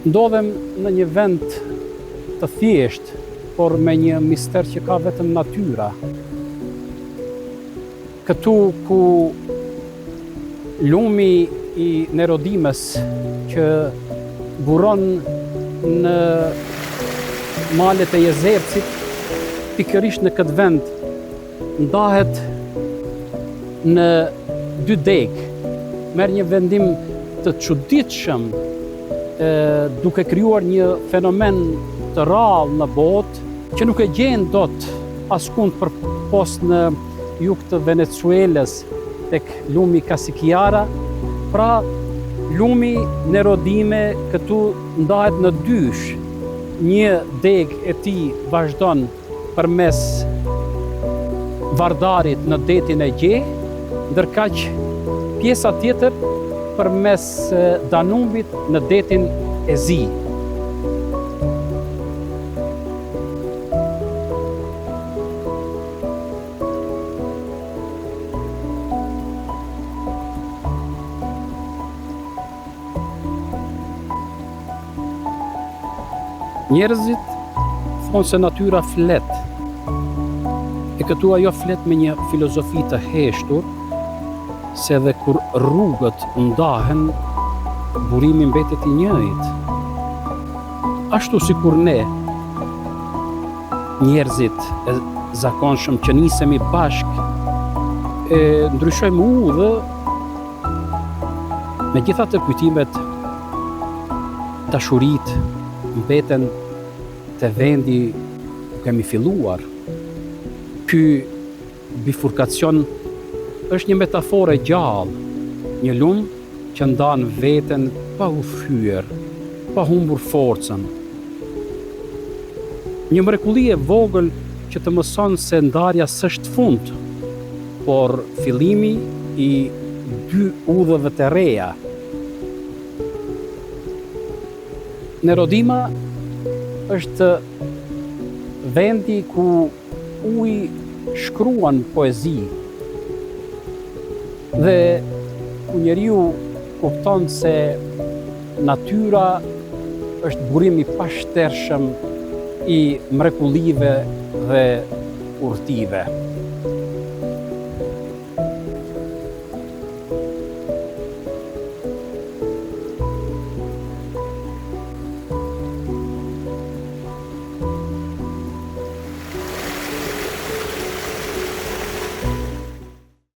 Ndodhem në një vend të thjesht, por me një mister që ka vetëm natyra. Këtu ku lumi i Nerodimës që buron në malet e Jezercit, pikërisht në këtë vend ndahet në dy degë. Merr një vendim të çuditshëm, duke krijuar një fenomen të rrallë në botë që nuk e gjen dot askund përpost në jug të Venezuelës tek lumi Casiquiara. Pra lumi Nerodime këtu ndahet në dysh. Një degë e tij vazhdon përmes Vardarit në detin e Gje, ndërkaq pjesa tjetër përmes Danubit në detin e Zi. Njerëzit thonë se natyra flet, e këtu ajo flet me një filozofi të heshtur, se edhe kur rrugët ndahen, burimi mbetet i njëjtë. Ashtu si kur ne, njerëzit e zakonshëm që nisemi bashk, e ndryshojmë udhë, megjithatë kujtimet, dashurit mbeten te vendi ku kemi filluar. Ky bifurkacion është një metaforë e gjallë, një lum që ndan veten pa u thyer, pa humbur forcën. Një mrekulli e vogël që të mëson se ndarja s'është fund, por fillimi i dy udhëve të reja. Nerodima është vendi ku uji shkruan poezi dhe ku njeriu kupton se natyra është burim i pashtershëm i mrekullive dhe urtive.